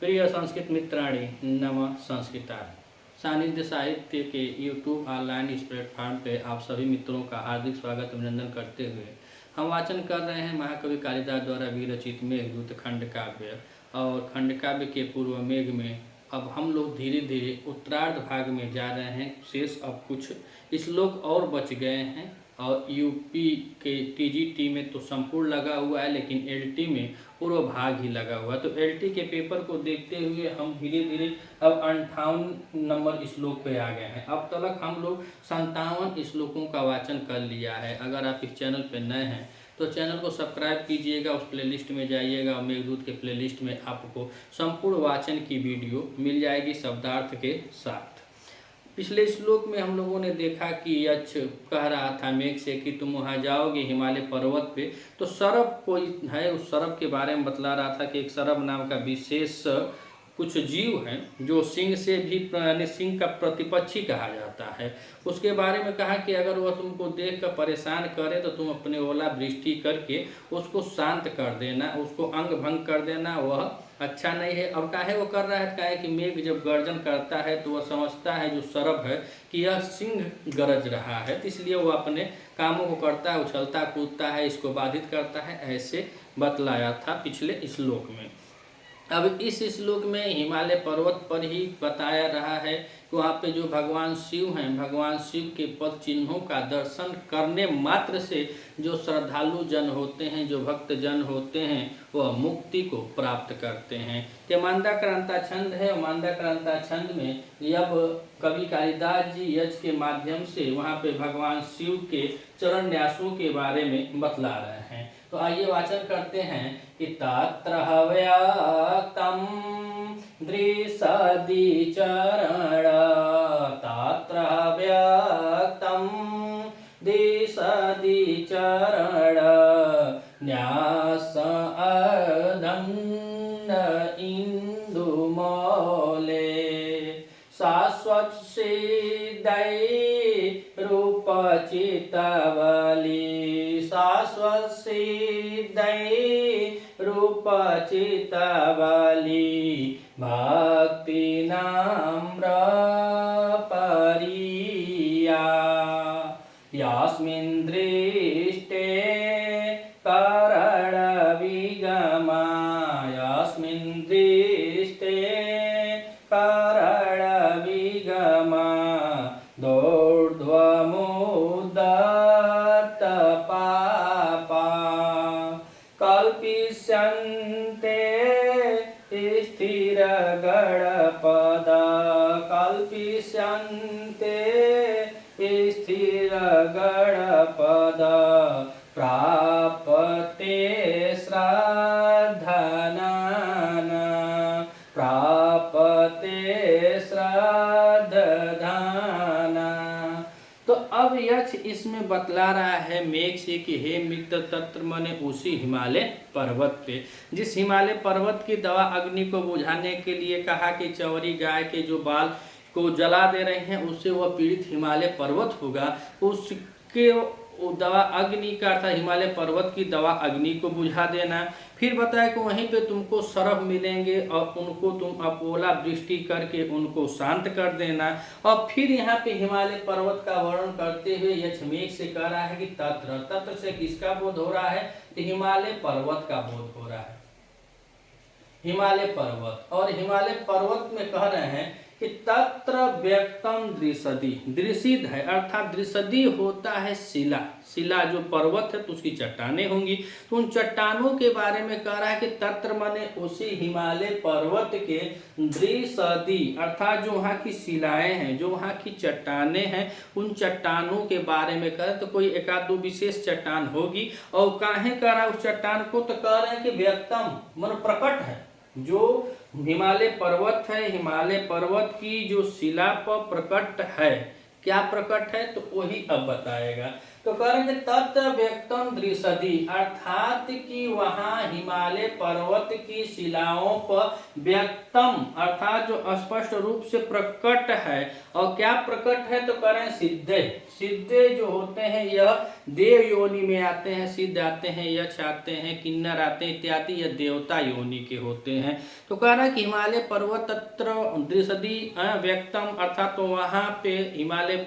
प्रिय संस्कृत मित्राणि नमः संस्कृताय। सानिध्य साहित्य के यूट्यूब ऑनलाइन इस प्लेटफॉर्म पे आप सभी मित्रों का हार्दिक स्वागत अभिनंदन करते हुए हम वाचन कर रहे हैं महाकवि कालिदास द्वारा विरचित मेघदूत खंड काव्य। और खंड काव्य के पूर्व मेघ में अब हम लोग धीरे धीरे उत्तरार्ध भाग में जा रहे हैं। शेष अब कुछ श्लोक और बच गए हैं और यूपी के टीजीटी में तो संपूर्ण लगा हुआ है, लेकिन एलटी में पूर्व भाग ही लगा हुआ है। तो एलटी के पेपर को देखते हुए हम धीरे धीरे अब 58 नंबर श्लोक पे आ गए हैं। अब तक हम लोग 57 श्लोकों का वाचन कर लिया है। अगर आप इस चैनल पे नए हैं तो चैनल को सब्सक्राइब कीजिएगा, उस प्लेलिस्ट में जाइएगा और मेघदूत के प्लेलिस्ट में आपको संपूर्ण वाचन की वीडियो मिल जाएगी शब्दार्थ के साथ। पिछले श्लोक में हम लोगों ने देखा कि यक्ष कह रहा था मेघ से कि तुम वहाँ जाओगे हिमालय पर्वत पे, तो सरब कोई है, उस सरब के बारे में बतला रहा था कि एक सरब नाम का विशेष कुछ जीव हैं जो सिंह से भी यानी सिंह का प्रतिपक्षी कहा जाता है। उसके बारे में कहा कि अगर वह तुमको देख कर परेशान करे तो तुम अपने ओला वृष्टि करके उसको शांत कर देना, उसको अंग भंग कर देना, वह अच्छा नहीं है। अब काहे वो कर रहा है, काहे कि मेघ जब गर्जन करता है तो वह समझता है जो सरब है कि यह सिंह गरज रहा है, तो इसलिए वह अपने कामों को करता है, उछलता कूदता है, इसको बाधित करता है। ऐसे बतलाया था पिछले श्लोक में। अब इस श्लोक में हिमालय पर्वत पर ही बताया रहा है कि वहाँ पे जो भगवान शिव हैं, भगवान शिव के पद चिन्हों का दर्शन करने मात्र से जो श्रद्धालु जन होते हैं, जो भक्त जन होते हैं, वह मुक्ति को प्राप्त करते हैं। ये मांदा क्रांता छंद है। मांदा क्रांता छंद में अब कवि कालिदास जी यक्ष के माध्यम से वहाँ पे भगवान शिव के चरण न्यासों के बारे में बतला रहे हैं। तो आइए वाचन करते हैं कि तत्र व्यक्तं दृसदि चरण, तत्र व्यक्तं दृसदि चरण, न्यास अदन्न इंदुमौले, शाश्वत सिद्धै रूप चितवली, शाश्वत सिद्धै रूप चितवली, भक्ति नम्र परिया, यस्मिन् दृष्टे करण विगमा, यस्मिन् दृष्टे करण विगमा, दोर्ध्वमुदत्त पापा, कल्पिष्यन्ते स्थिर गणपद, कल्पिष्यन्ते स्थिर गणपद, प्राप्ते श्रद्धधान, प्राप्ते श्रद्धधान। तो अब यक्ष इसमें बतला रहा है मेघ से कि हे मित्र, तत्र मने उसी हिमालय पर्वत पे, जिस हिमालय पर्वत की दवा अग्नि को बुझाने के लिए कहा कि चौरी गाय के जो बाल को जला दे रहे हैं उससे वह पीड़ित हिमालय पर्वत होगा, उसके दवा अग्नि का था, हिमालय पर्वत की दवा अग्नि को बुझा देना। फिर बताया कि वहीं पे तुमको सरब मिलेंगे और उनको तुम अपोला वृष्टि करके उनको शांत कर देना। और फिर यहाँ पे हिमालय पर्वत का वर्णन करते हुए यक्ष मेघ से कह रहा है कि तत्र, तत्र से किसका बोध हो रहा है, तो हिमालय पर्वत का बोध हो रहा है, हिमालय पर्वत। और हिमालय पर्वत में कह रहे हैं कि तत्र व्यक्तम दृसदि, दृसिद है अर्थात दृसदि होता है शिला, शिला जो पर्वत है तो उसकी चट्टानें होंगी। तो उन चट्टानों के बारे में कह रहा है कि तत्र माने उसी हिमालय पर्वत के दृसदि अर्थात जो वहाँ की शिलाएं हैं, जो वहाँ की चट्टानें हैं, उन चट्टानों के बारे में कह रहे तो कोई एक आध दो विशेष चट्टान होगी। और काहे कह रहा है उस चट्टान को, तो कह रहे हैं कि व्यक्तम मन प्रकट है, जो हिमालय पर्वत है, हिमालय पर्वत की जो शिला पर प्रकट है। क्या प्रकट है, तो वही अब बताएगा। तो करेंगे तत्र व्यक्तम दृसदी, अर्थात कि वहां हिमालय पर्वत की शिलाओं पर व्यक्तम अर्थात जो स्पष्ट रूप से प्रकट है। और क्या प्रकट है तो करें सिद्धे, सिद्धे जो होते हैं यह देव योनि में आते हैं, सिद्ध आते हैं, यक्ष आते हैं, किन्नर आते हैं इत्यादि, यह देवता योनि के होते हैं। तो कह रहा है कि हिमालय पर्वत तत्र दृसदी व्यक्तम अर्थात तो वहां पे हिमालय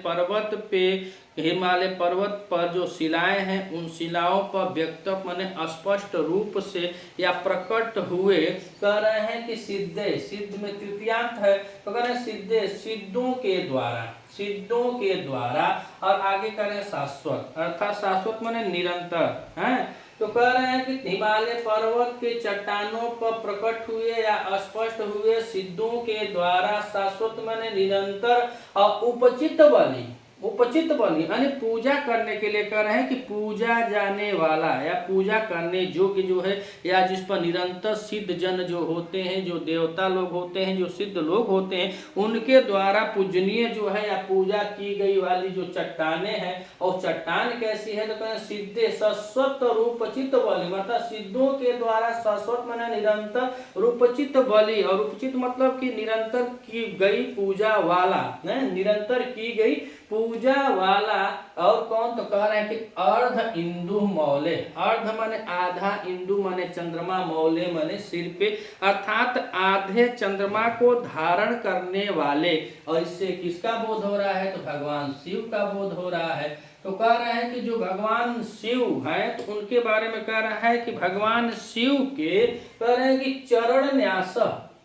पर्वत पर जो शिलाएं हैं उन शिलाओं पर व्यक्त माने स्पष्ट रूप से या प्रकट हुए, कह रहे हैं कि सिद्धे, सिद्ध में तृतीयांत है तो कह रहे हैं सिद्धे, सिद्धों के द्वारा, सिद्धों के द्वारा। और आगे करें शाश्वत अर्थात शाश्वत माने निरंतर है। तो कह रहे हैं कि हिमालय पर्वत के चट्टानों पर प्रकट हुए या स्पष्ट हुए सिद्धों के द्वारा, शाश्वत माने निरंतर और उपचित बलि, उपचित बलि यानी पूजा करने के लिए कह रहे हैं कि पूजा जाने वाला या पूजा करने योग्य जो है या जिस पर निरंतर सिद्ध जन जो होते हैं, जो देवता लोग होते हैं, जो सिद्ध लोग होते हैं, उनके द्वारा पूजनीय जो है या पूजा की गई वाली जो चट्टाने हैं। और चट्टान कैसी है तो कहें सिद्धे शाश्वत रूपचित बलि, मतलब सिद्धों के द्वारा शाश्वत माने निरंतर रूपचित बलि, और रूपचित मतलब कि निरंतर की गई पूजा वाला, निरंतर की गई पूजा वाला। और कौन तो कह रहे हैं कि अर्ध इंदु मौले, अर्ध माने आधा, इंदु माने चंद्रमा, मौले माने सिर पे, अर्थात आधे चंद्रमा को धारण करने वाले। और इससे किसका बोध हो रहा है तो भगवान शिव का बोध हो रहा है। तो कह रहे हैं कि जो भगवान शिव हैं तो उनके बारे में कह रहा है कि भगवान शिव के कह रहे हैं कि चरण न्यास,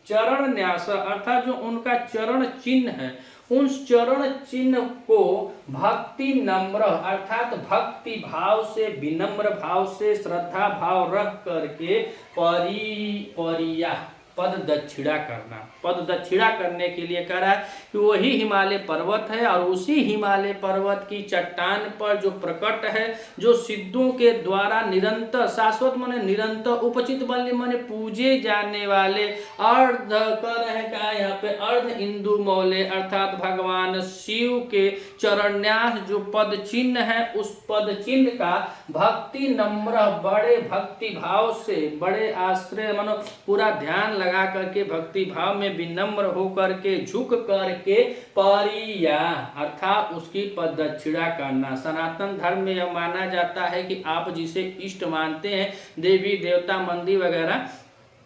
चरण न्यास अर्थात जो उनका चरण चिन्ह है उन चरण चिन्ह को भक्ति नम्र अर्थात भक्ति भाव से, विनम्र भाव से, श्रद्धा भाव रख करके परिया पद दक्षिणा करना, पद दक्षिणा करने के लिए कह रहा है कि वही हिमालय पर्वत है और उसी हिमालय पर्वत की चट्टान पर जो प्रकट है, जो सिद्धों के द्वारा निरंतर, शाश्वत माने निरंतर, उपचित बलि माने पूजे जाने वाले, अर्ध कह रहे हैं क्या यहाँ पे अर्ध इंदु मौले अर्थात भगवान शिव के चरणन्यास जो पद चिन्ह है उस पद चिन्ह का भक्ति नम्र, बड़े भक्ति भाव से, बड़े आश्रय मानो पूरा ध्यान लगा करके भक्ति भाव में विनम्र होकर के झुक करके परिया अर्थात उसकी पद दक्षिणा करना। सनातन धर्म में यह माना जाता है कि आप जिसे इष्ट मानते हैं, देवी देवता मंदिर वगैरह,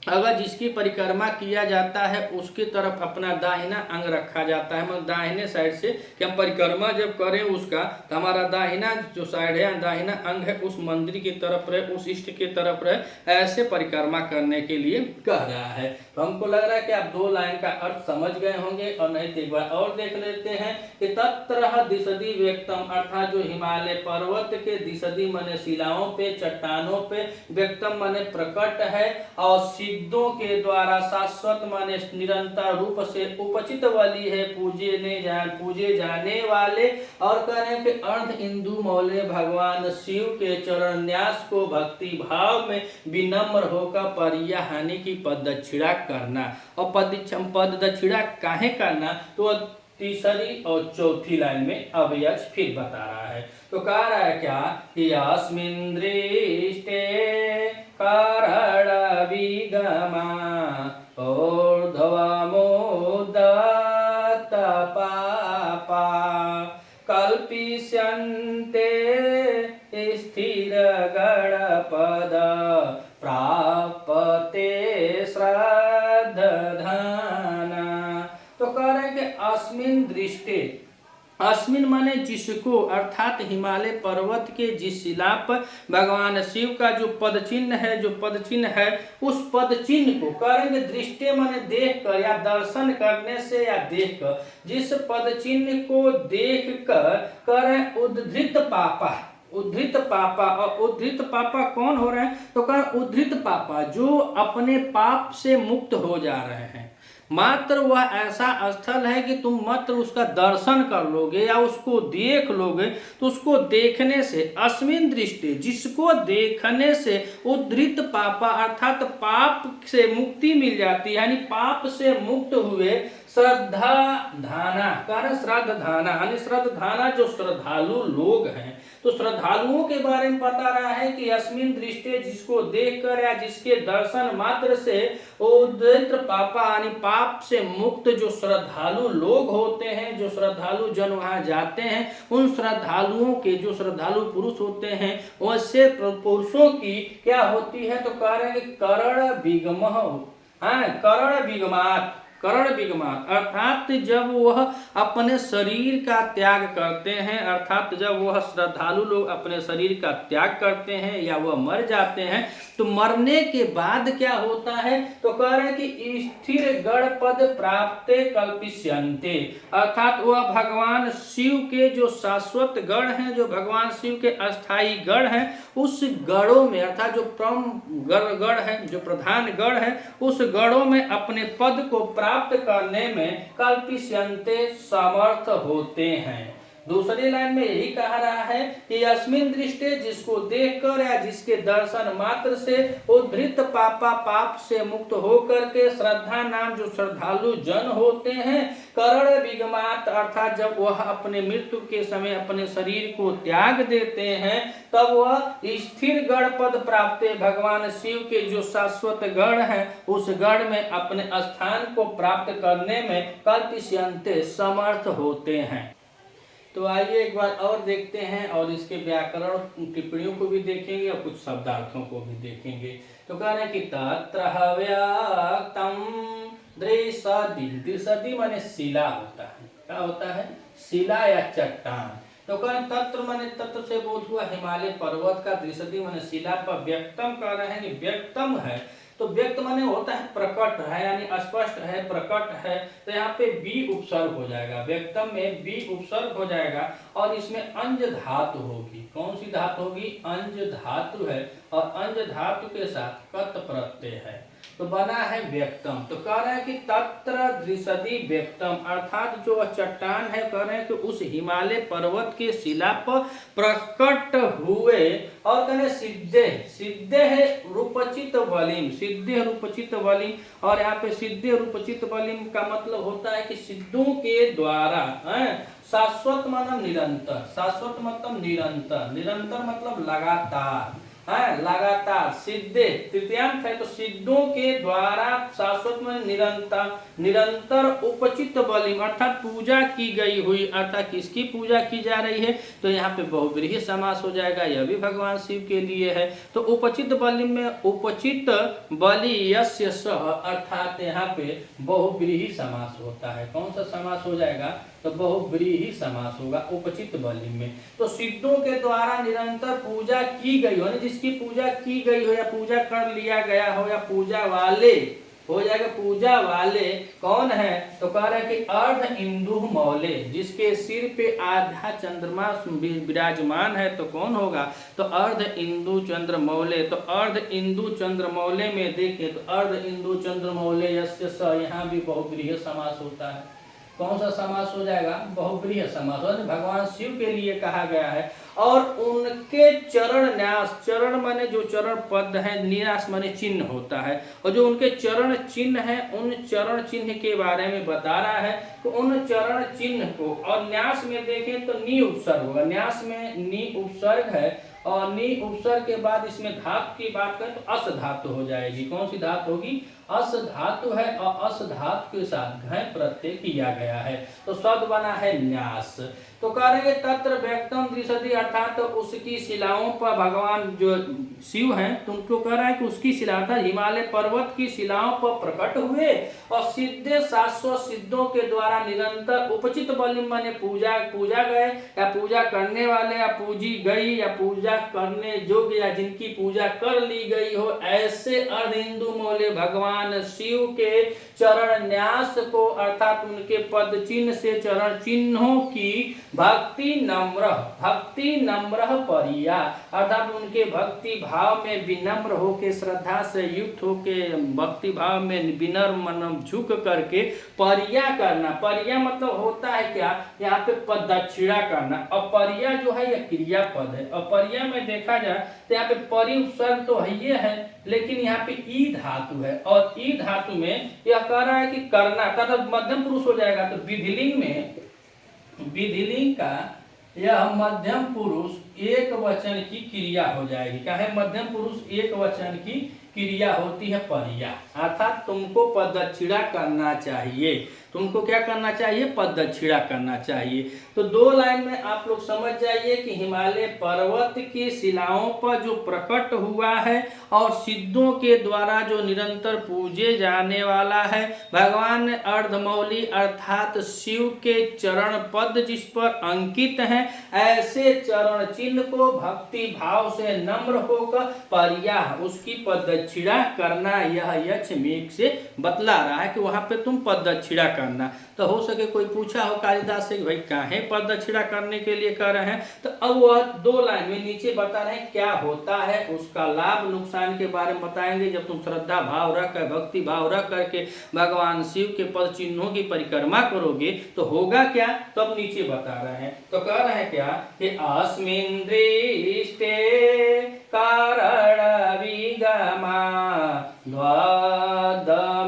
अगर जिसकी परिक्रमा किया जाता है उसकी तरफ अपना दाहिना अंग रखा जाता है, मतलब दाहिने साइड से कि हम परिक्रमा जब करें उसका तो हमारा दाहिना जो साइड है, दाहिना अंग है उस मंदिर की तरफ रहे, उस इष्ट की तरफ रहे, ऐसे परिक्रमा करने के लिए कह रहा है। तो हमको लग रहा है कि आप दो लाइन का अर्थ समझ गए होंगे, और नहीं तो एक बार और देख लेते हैं कि तत्र दिशदी व्यक्तम अर्थात जो हिमालय पर्वत के दिशदी माने शिलाओं पे, चट्टानों पे, व्यक्तम माने प्रकट है, और सिद्धों के द्वारा शाश्वत माने निरंतर रूप से उपचित वाली है, पूजे जाने वाले। और कह रहे हैं कि अर्ध इंदु मौले भगवान शिव के चरण न्यास को भक्ति भाव में विनम्र होकर परिया हानि की पद दक्षिणा करना। और पद दक्षिणा काहे करना तो तीसरी और चौथी लाइन में अव्यक्ष फिर बता रहा है। तो कह रहा है क्या कि अस्मिन् दृष्टे कारण विगमा ऊर्ध्वमुदत्त पापा कल्पिष्यन्ते स्थिर गणपद प्राप्ते श्रद्धाना। तो कह रहे हैं कि अस्मिन् दृष्टे, अस्मिन माने जिसको अर्थात हिमालय पर्वत के जिस शिला पर भगवान शिव का जो पद चिन्ह है, जो पद चिन्ह है उस पद चिन्ह को करेंगे दृष्टि माने देख कर या दर्शन करने से या देख कर, जिस पद चिन्ह को देख कर करें उद्धृत पापा, उद्धृत पापा। और उद्धृत पापा कौन हो रहे हैं तो करें उद्धृत पापा जो अपने पाप से मुक्त हो जा रहे हैं। मात्र वह ऐसा स्थल है कि तुम मात्र उसका दर्शन कर लोगे या उसको देख लोगे तो उसको देखने से अस्मिन् दृष्टि जिसको देखने से उद्धृत पापा अर्थात पाप से मुक्ति मिल जाती है, यानी पाप से मुक्त हुए श्रद्धा धाना, कारण श्रद्धाना यानी श्रद्धाना जो श्रद्धालु लोग हैं, तो श्रद्धालुओं के बारे में बता रहा है कि अस्मिन दृष्टि, जिसको देखकर या जिसके दर्शन मात्र से उद्रिक्त पापा यानी पाप से मुक्त जो श्रद्धालु लोग होते हैं, जो श्रद्धालु जन वहां जाते हैं, उन श्रद्धालुओं के जो श्रद्धालु पुरुष होते हैं वैसे पुरुषों की क्या होती है, तो कह रहे हैं कि करण विगमः, करण विगमात अर्थात जब वह अपने शरीर का त्याग करते हैं, अर्थात जब वह श्रद्धालु लोग अपने शरीर का त्याग करते हैं या वह मर जाते हैं, तो मरने के बाद क्या होता है, तो कह रहे हैं कि स्थिर गण पद प्राप्त कल्पिष्यन्ते, अर्थात वह भगवान शिव के जो शाश्वत गण हैं, जो भगवान शिव के अस्थाई गण हैं, उस गणों में अर्थात जो गण है, जो प्रधान गण है, उस गणों में अपने पद को प्राप्त करने में कल्पिष्यन्ते समर्थ होते हैं। दूसरी लाइन में यही कहा रहा है कि अस्मिन दृष्टि, जिसको देखकर या जिसके दर्शन मात्र से उद्धृत पापा पाप से मुक्त होकर के श्रद्धा नाम जो श्रद्धालु जन होते हैं, करण विगमात अर्थात जब वह अपने मृत्यु के समय अपने शरीर को त्याग देते हैं, तब वह स्थिर गण पद प्राप्त भगवान शिव के जो शाश्वत गण है उस गण में अपने स्थान को प्राप्त करने में कल्पिष्यन्ते समर्थ होते हैं। तो आइए एक बार और देखते हैं और इसके व्याकरण टिप्पणियों को भी देखेंगे और कुछ शब्दार्थों को भी देखेंगे। तो कह रहे हैं कि तत्र व्यक्तम दृसदी, दृसदी माने शिला होता है, क्या होता है, शिला या चट्टान। तो कह तत्र माने तत्र से बोध हुआ हिमालय पर्वत का, दृसदी माने शिला पर, व्यक्तम कह रहे हैं कि व्यक्तम है, तो व्यक्त माने होता है प्रकट है, यानी स्पष्ट है, प्रकट है, तो यहाँ पे बी उपसर्ग हो जाएगा, व्यक्तम में बी उपसर्ग हो जाएगा और इसमें अंज धातु होगी। कौन सी धातु होगी, अंज धातु है और अंज धातु के साथ कत प्रत्यय है, तो बना है व्यक्तम। तो कह रहे हैं कि तत्र दृसदी व्यक्तम अर्थात जो चट्टान है, कह रहे हैं कि उस हिमालय पर्वत के शिला पर प्रकट हुए, और कहने सिद्धे, सिद्धे है रूपचित बलिम, सिद्धे रूपचित बलिम, और यहाँ पे सिद्धे रूपचित बलिम का मतलब होता है कि सिद्धों के द्वारा, शाश्वत मतलब निरंतर, शाश्वत मतलब निरंतर, निरंतर मतलब लगातार, लगातार, सिद्धे तृतीयांत है, तो सिद्धों के द्वारा शाश्वत में निरंतर, निरंतर उपचित बलिम अर्थात पूजा की गई हुई, अर्थात किसकी पूजा की जा रही है, तो यहाँ पे बहुव्रीहि समास हो जाएगा, यह भी भगवान शिव के लिए है। तो उपचित बलिम में उपचित बलि यस्य सह अर्थात यहाँ पे बहुव्रीहि समास होता है। कौन सा समास हो जाएगा, तो बहुव्रीहि समास होगा उपचित बलिम में। तो सिद्धों के द्वारा निरंतर पूजा की गई हो, जिसकी पूजा की गई हो या पूजा कर लिया गया हो या पूजा वाले हो जाएगा, पूजा वाले कौन है, तो कह रहे हैं कि अर्ध इंदु मौले, जिसके सिर पे आधा चंद्रमा विराजमान है, तो कौन होगा, तो अर्ध इंदु चंद्र मौले। तो अर्ध इंदु चंद्र मौले में देखें तो अर्ध इंदु चंद्र मौले यस्य स, यहाँ भी बहुव्रीहि समास होता है। कौन सा समास हो जाएगा, बहुव्रीहि समास, भगवान शिव के लिए कहा गया है। और उनके चरण न्यास, चरण माने जो चरण पद है, न्यास माने चिन्ह होता है, और जो उनके चरण चिन्ह है, उन चरण चिन्ह के बारे में बता रहा है। तो उन चरण चिन्ह को, और न्यास में देखें तो नी उपसर्ग होगा, न्यास में नी उपसर्ग है, और नी उपसर्ग के बाद इसमें धातु की बात करें तो अस धातु हो जाएगी। कौन सी धातु होगी, अस धातु है, और अस धातु के साथ घय प्रत्यय किया गया है, तो शब्द बना है न्यास। तो कह रहे हैं तत्र व्यक्तम दृसदी अर्थात तो उसकी शिलाओं पर भगवान जो शिव हैं, तो उनको कह रहा है कि उसकी शिला हिमालय पर्वत की शिलाओं पर प्रकट हुए, और सिद्धे शाश्वत सिद्धों के द्वारा निरंतर उपचित बलिम माने पूजा गए या पूजा करने वाले या पूजी गई या पूजा करने योग्य या जिनकी पूजा कर ली गई हो, ऐसे अर्ध हिंदू मौले भगवान शिव के चरण न्यास को अर्थात उनके पद चिन्ह से चरण चिन्हों की भक्ति नम्र परिया अर्थात उनके भक्ति भाव में विनम्र होके, श्रद्धा से युक्त होके, भक्ति भाव में विनम्र मन झुक करके परिया करना। परिया मतलब होता है क्या, यहाँ पे पद दक्षिणा करना, और परिया जो है यह क्रिया पद है, और परिया में देखा जाए तो यहाँ पे परि उपसर्ग तो है है, लेकिन यहाँ पे ई धातु है, और ई धातु में यह कह रहा है कि करना तथा मध्यम पुरुष हो जाएगा। तो विधिलिंग में, विधिलिंग का यह मध्यम पुरुष एक वचन की क्रिया हो जाएगी। क्या है? मध्यम पुरुष एक वचन की क्रिया होती है पर्या, अर्थात तुमको पददक्षिणा करना चाहिए। तुमको क्या करना चाहिए? पददक्षिणा करना चाहिए। तो 2 लाइन में आप लोग समझ जाइए कि हिमालय पर्वत की शिलाओं पर जो प्रकट हुआ है और सिद्धों के द्वारा जो निरंतर पूजे जाने वाला है, भगवान ने अर्धमौली अर्थात शिव के चरण पद जिस पर अंकित हैं, ऐसे चरण चिन्ह को भक्ति भाव से नम्र होकर पर्या उसकी पददक्षिणा करना, यह यक्ष मेघ से बतला रहा है कि वहां पे तुम पददक्षिणा करना। तो हो सके कोई पूछा हो कालिदास से भाई काहे पददक्षिणा करने के लिए कर रहे हैं, तो अब वह 2 लाइन में नीचे बता रहे हैं क्या होता है, उसका लाभ नुकसान के बारे में बताएंगे। जब तुम श्रद्धा भाव रख कर, भक्ति भाव रख करके भगवान शिव के पद चिन्हों की परिक्रमा करोगे तो होगा क्या, तो अब नीचे बता रहे हैं। तो कह रहे हैं क्या कि अस्मिन् दृष्टे कारण विगमा द्वादमोदत्त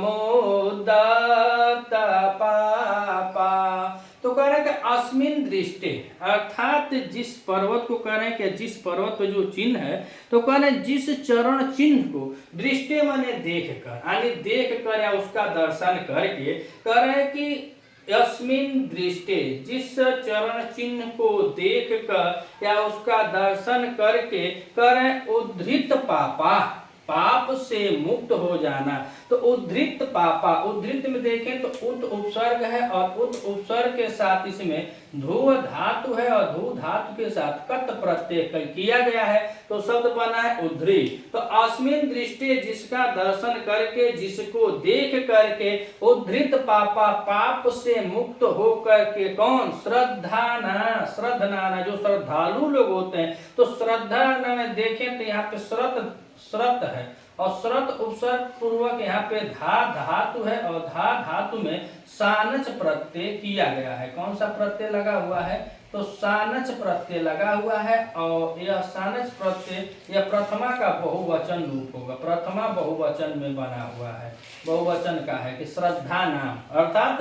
पापा। तो कह रहे हैं कि अस्मिन् दृष्टे अर्थात जिस पर्वत को कह रहे हैं कि जिस पर्वत पे जो चिन्ह है, तो कह रहे हैं जिस चरण चिन्ह को दृष्टि माने देख कर, यानी देख कर या उसका दर्शन करके, कह रहे हैं कि अस्मिन् दृष्टे जिस चरण चिन्ह को देख कर या उसका दर्शन करके, कह रहे हैं उद्धृत पापा, पाप से मुक्त हो जाना। तो उद्धृत पापा, उद्धृत में देखें तो उत उपसर्ग है और उत उपसर्ग के साथ इसमें ध्रुव धातु है और ध्रुव धातु के साथ कत प्रत्यय किया गया है, तो शब्द बना है उद्धृ। तो अस्मिन् दृष्टि जिसका दर्शन करके, जिसको देख करके, उद्धृत पापा पाप से मुक्त हो करके, कौन? श्रद्धाना, श्रद्धनाना जो श्रद्धालु लोग होते हैं। तो श्रद्धा में देखें तो यहाँ पे श्रत है और श्रत उपसर्ग पूर्वक यहाँ पे धा धातु है और धा धातु में सानच प्रत्यय किया गया है। कौन सा प्रत्यय लगा हुआ है? तो सानच प्रत्यय लगा हुआ है और यह सानच प्रत्यय यह प्रथमा का बहुवचन रूप होगा, प्रथमा बहुवचन में बना हुआ है, बहुवचन का है कि श्रद्धा नाम, अर्थात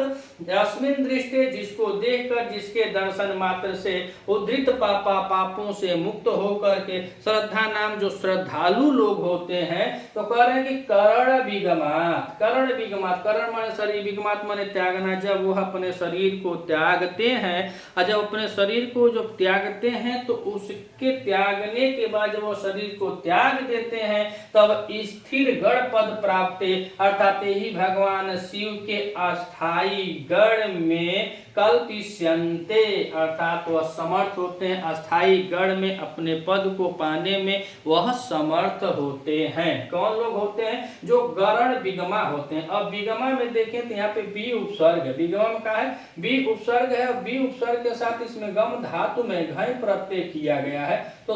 अस्मिन् दृष्टि जिसको देखकर, जिसके दर्शन मात्र से उद्धृत पापा पापों से मुक्त होकर के, श्रद्धा नाम जो श्रद्धालु लोग होते हैं। तो कह रहे हैं कि करण विगमात, करण विगमात, करण माने शरीर, विगमात माने त्यागना। जब वह अपने शरीर को त्यागते हैं और जब अपने शरीर को जब त्यागते हैं तो उसके त्यागने के बाद जब वो शरीर को त्याग देते हैं तब स्थिर गढ़ पद प्राप्त, अर्थात ही भगवान शिव के अस्थाई गढ़ में कल्पिष्यन्ते, अर्थात वह समर्थ होते हैं, अस्थाई गढ़ में अपने पद को पाने में वह समर्थ होते हैं। कौन लोग होते हैं? जो गरण विगमा होते हैं। अब विगमा में देखें तो यहाँ पे बी उपसर्ग है, विगमा में कहा है बी उपसर्ग है और बी उपसर्ग के साथ इसमें गम धातु में घय प्रत्यय किया गया है, तो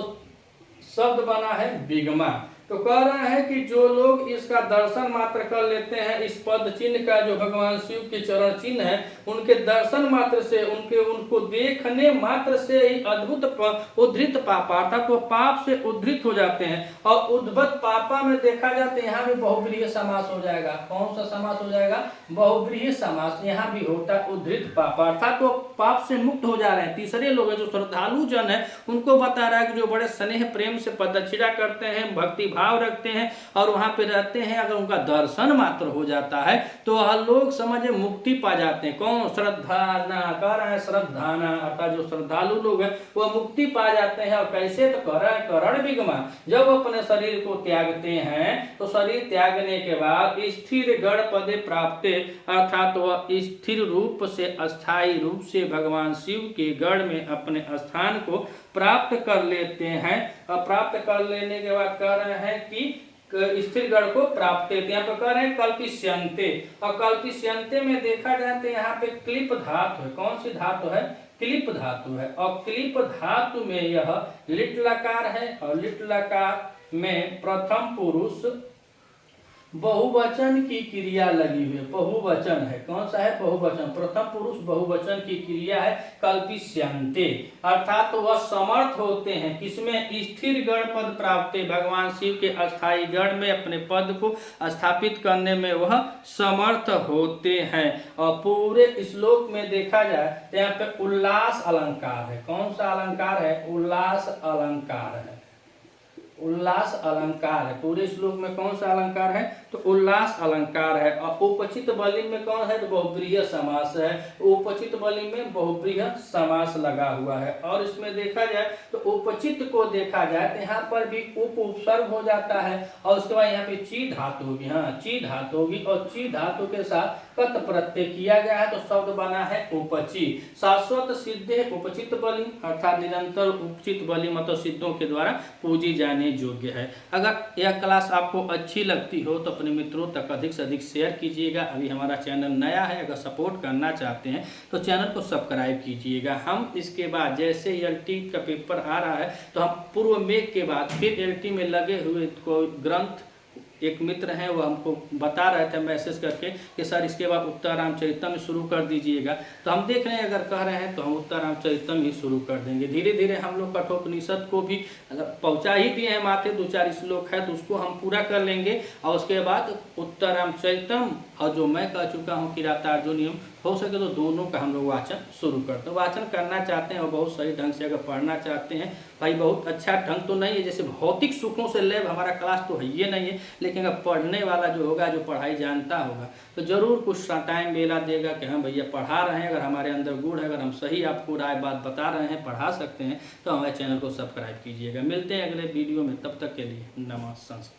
शब्द बना है विगमा। तो कह रहा है कि जो लोग इसका दर्शन मात्र कर लेते हैं, इस पद चिन्ह का जो भगवान शिव के चरण चिन्ह है, उनके दर्शन मात्र से, उनको देखने मात्र से ही अद्भुत उद्धृत पापा, अर्थात वो पाप से उद्धृत हो जाते हैं। और उद्भत पापा में देखा जाता है यहाँ भी बहुब्रीहि समास हो जाएगा। कौन सा समास हो जाएगा? बहुब्रीहि समास यहाँ भी होता है उद्धृत पापा, अर्थात वो पाप से मुक्त हो जा रहे हैं। तीसरे लोग जो श्रद्धालु जन है उनको बता रहा है कि जो बड़े स्नेह प्रेम से पददक्षिणा करते हैं, भक्ति भाव रखते हैं और वहां पे रहते हैं, अगर उनका दर्शन मात्र हो जाता है तो वह लोग समझे मुक्ति पा जाते हैं। कौन? श्रद्धाना, कह रहा है श्रद्धाना, अर्थात जो श्रद्धालु लोग हैं वह मुक्ति पा जाते हैं। और कैसे? तो कह रहा है करण विगमा, जब अपने शरीर को त्यागते हैं तो शरीर त्यागने के बाद स्थिर गढ़ पदे प्राप्त, अर्थात वह स्थिर रूप से, अस्थायी रूप से भगवान शिव के गढ़ में अपने स्थान को प्राप्त कर लेते हैं। और प्राप्त कर लेने के बाद कह रहे हैं कि स्थिर गढ़ को प्राप्त, यहाँ पे कह रहे हैं कल्पिष्यन्ते, और कल्पिष्यन्ते में देखा जाए तो यहाँ पे क्लिप धातु है। कौन सी धातु है? क्लिप धातु है। और क्लिप धातु में यह लिट लकार है और लिट लकार में प्रथम पुरुष बहुवचन की क्रिया लगी हुई है, बहुवचन है, कौन सा है? बहुवचन, प्रथम पुरुष बहुवचन की क्रिया है कल्पिष्यन्ते, अर्थात तो वह समर्थ होते हैं किसमें? स्थिर गण पद प्राप्त, भगवान शिव के अस्थायी गण में अपने पद को स्थापित करने में वह समर्थ होते हैं। और पूरे श्लोक में देखा जाए तो यहाँ पे उल्लास अलंकार है, कौन सा अलंकार है? उल्लास अलंकार है, उल्लास अलंकार है। पूरे श्लोक में कौन सा अलंकार है? तो उल्लास अलंकार है। और उपचित बलि में कौन है? तो बहुब्रीहि समास है, उपचित बलि में बहुब्रीहि समास लगा हुआ है। और इसमें देखा जाए तो उपचित को देखा जाए तो यहाँ पर भी उप उपसर्ग हो जाता है और उसके बाद यहाँ पे ची धातु होगी, हाँ ची धातु होगी और ची धातु के साथ कत प्रत्यय किया गया है तो शब्द बना है उपची। शाश्वत सिद्धे उपचित बलि, अर्थात निरंतर उपचित बलि मतलब सिद्धों के द्वारा पूजी जाने योग्य है। अगर यह क्लास आपको अच्छी लगती हो तो अपने मित्रों तक अधिक से अधिक शेयर कीजिएगा। अभी हमारा चैनल नया है, अगर सपोर्ट करना चाहते हैं तो चैनल को सब्सक्राइब कीजिएगा। हम इसके बाद जैसे एलटी का पेपर आ रहा है तो हम पूर्व मेघ के बाद फिर एलटी में लगे हुए कोई ग्रंथ, एक मित्र हैं वो हमको बता रहे थे मैसेज करके कि सर इसके बाद उत्तर रामचरितम शुरू कर दीजिएगा, तो हम देख रहे हैं अगर कह रहे हैं तो हम उत्तर रामचरितम ही शुरू कर देंगे। धीरे धीरे हम लोग कठोपनिषद को भी अगर पहुंचा ही दिए हैं, माथे 2-4 श्लोक है तो उसको हम पूरा कर लेंगे और उसके बाद उत्तर रामचरितम और जो मैं कह चुका हूँ किरातार्जुनीयम, हो सके तो दोनों का हम लोग वाचन शुरू करते हैं। वाचन करना चाहते हैं और बहुत सही ढंग से अगर पढ़ना चाहते हैं, भाई बहुत अच्छा ढंग तो नहीं है, जैसे भौतिक सुखों से लैब हमारा क्लास तो है ये नहीं है, लेकिन अगर पढ़ने वाला जो होगा, जो पढ़ाई जानता होगा तो ज़रूर कुछ टाइम बेला देगा कि हाँ भैया पढ़ा रहे हैं, अगर हमारे अंदर गुण है, अगर हम सही आपको राय बात बता रहे हैं, पढ़ा सकते हैं तो हमारे चैनल को सब्सक्राइब कीजिएगा। मिलते हैं अगले वीडियो में, तब तक के लिए नमः संस्कृत।